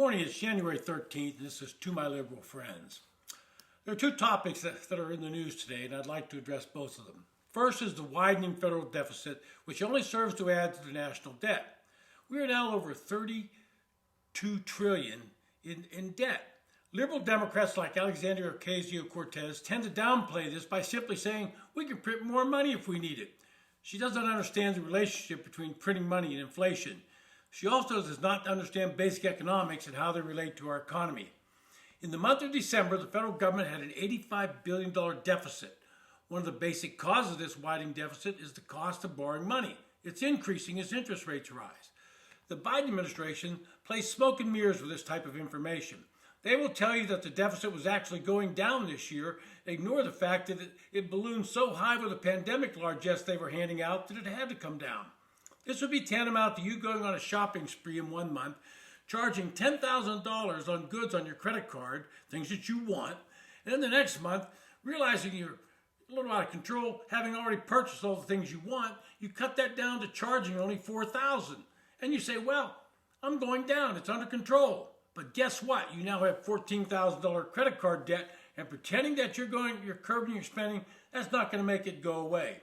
morning, it's January 13th, and this is To My Liberal Friends. There are two topics that are in the news today, and I'd like to address both of them. First is the widening federal deficit, which only serves to add to the national debt. We are now over $32 trillion in debt. Liberal Democrats like Alexandria Ocasio-Cortez tend to downplay this by simply saying we can print more money if we need it. She doesn't understand the relationship between printing money and inflation. She also does not understand basic economics and how they relate to our economy. In the month of December, the federal government had an $85 billion deficit. One of the basic causes of this widening deficit is the cost of borrowing money. It's increasing as interest rates rise. The Biden administration plays smoke and mirrors with this type of information. They will tell you that the deficit was actually going down this year, ignore the fact that it ballooned so high with the pandemic largesse they were handing out that it had to come down. This would be tantamount to you going on a shopping spree in 1 month, charging $10,000 on goods on your credit card, things that you want, and then the next month, realizing you're a little out of control, having already purchased all the things you want, you cut that down to charging only $4,000. And you say, well, I'm going down, it's under control. But guess what? You now have $14,000 credit card debt, and pretending that you're curbing your spending, that's not going to make it go away.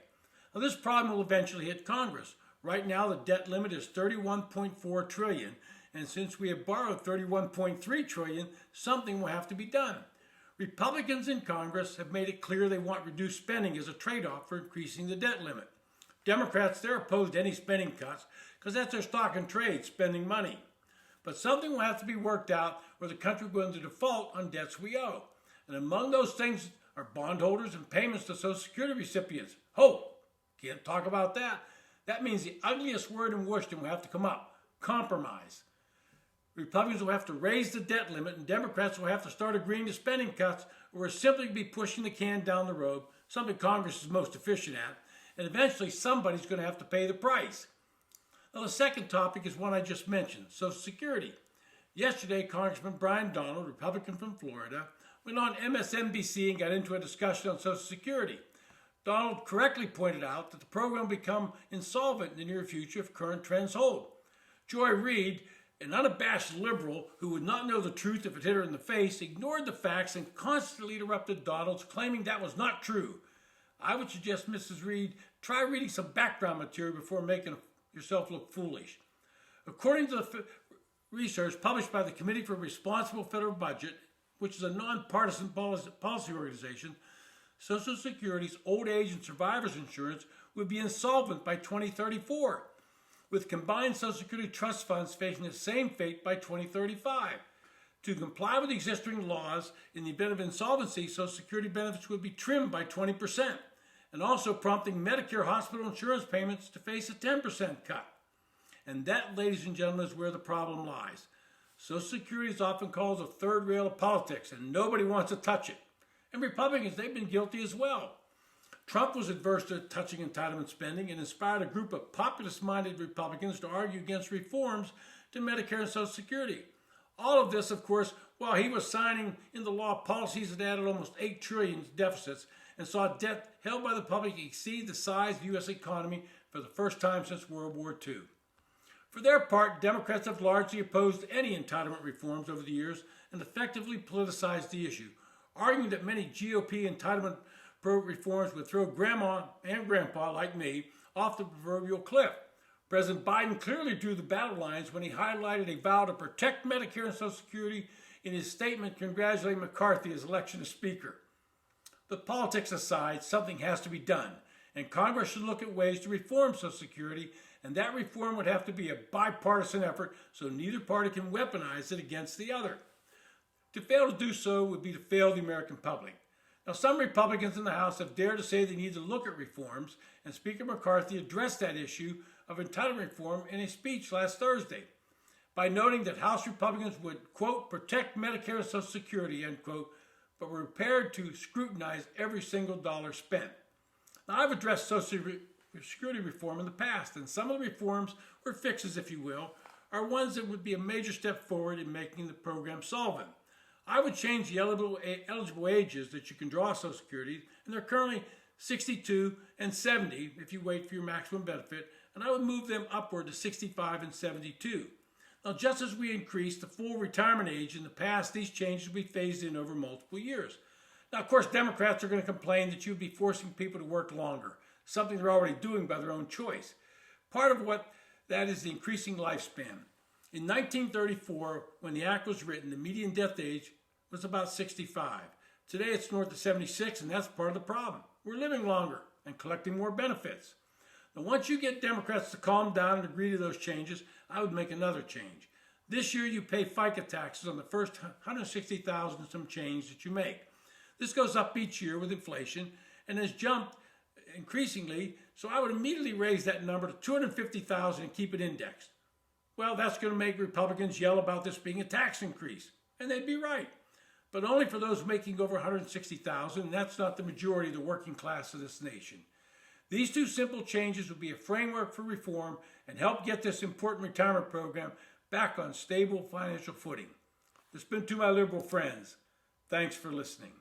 Now, this problem will eventually hit Congress. Right now, the debt limit is $31.4 trillion, and since we have borrowed $31.3 trillion, something will have to be done. Republicans in Congress have made it clear they want reduced spending as a trade-off for increasing the debt limit. Democrats, they're opposed to any spending cuts because that's their stock in trade, spending money. But something will have to be worked out or the country will go into default on debts we owe. And among those things are bondholders and payments to Social Security recipients. Can't talk about that. That means the ugliest word in Washington will have to come up: compromise. Republicans will have to raise the debt limit, and Democrats will have to start agreeing to spending cuts, or we'll simply be pushing the can down the road, something Congress is most efficient at, and eventually somebody's going to have to pay the price. Now, the second topic is one I just mentioned, Social Security. Yesterday, Congressman Brian Donald, Republican from Florida, went on MSNBC and got into a discussion on Social Security. Donald correctly pointed out that the program will become insolvent in the near future if current trends hold. Joy Reid, an unabashed liberal who would not know the truth if it hit her in the face, ignored the facts and constantly interrupted Donald, claiming that was not true. I would suggest, Mrs. Reid, try reading some background material before making yourself look foolish. According to the research published by the Committee for Responsible Federal Budget, which is a nonpartisan policy organization, Social Security's old age and survivors insurance would be insolvent by 2034, with combined Social Security trust funds facing the same fate by 2035. To comply with existing laws, in the event of insolvency, Social Security benefits would be trimmed by 20%, and also prompting Medicare hospital insurance payments to face a 10% cut. And that, ladies and gentlemen, is where the problem lies. Social Security is often called the third rail of politics, and nobody wants to touch it. And Republicans, they've been guilty as well. Trump was adverse to touching entitlement spending and inspired a group of populist-minded Republicans to argue against reforms to Medicare and Social Security. All of this, of course, while he was signing into law policies that added almost $8 trillion deficits and saw debt held by the public exceed the size of the U.S. economy for the first time since World War II. For their part, Democrats have largely opposed any entitlement reforms over the years and effectively politicized the issue, arguing that many GOP entitlement reforms would throw grandma and grandpa, like me, off the proverbial cliff. President Biden clearly drew the battle lines when he highlighted a vow to protect Medicare and Social Security in his statement congratulating McCarthy as election as Speaker. But politics aside, something has to be done, and Congress should look at ways to reform Social Security, and that reform would have to be a bipartisan effort so neither party can weaponize it against the other. To fail to do so would be to fail the American public. Now, some Republicans in the House have dared to say they need to look at reforms, and Speaker McCarthy addressed that issue of entitlement reform in a speech last Thursday by noting that House Republicans would, quote, protect Medicare and Social Security, end quote, but were prepared to scrutinize every single dollar spent. Now, I've addressed Social Security reform in the past, and some of the reforms, or fixes if you will, are ones that would be a major step forward in making the program solvent. I would change the eligible ages that you can draw Social Security, and they're currently 62 and 70 if you wait for your maximum benefit, and I would move them upward to 65 and 72. Now, just as we increased the full retirement age in the past, these changes will be phased in over multiple years. Now, of course, Democrats are going to complain that you'd be forcing people to work longer, something they're already doing by their own choice. Part of what that is the increasing lifespan. In 1934, when the act was written, the median death age was about 65. Today it's north of 76, and that's part of the problem. We're living longer and collecting more benefits. Now, once you get Democrats to calm down and agree to those changes, I would make another change. This year you pay FICA taxes on the first $160,000 and some change that you make. This goes up each year with inflation and has jumped increasingly, so I would immediately raise that number to $250,000 and keep it indexed. Well, that's going to make Republicans yell about this being a tax increase, and they'd be right. But only for those making over $160,000, and that's not the majority of the working class of this nation. These two simple changes will be a framework for reform and help get this important retirement program back on stable financial footing. This has been To My Liberal Friends. Thanks for listening.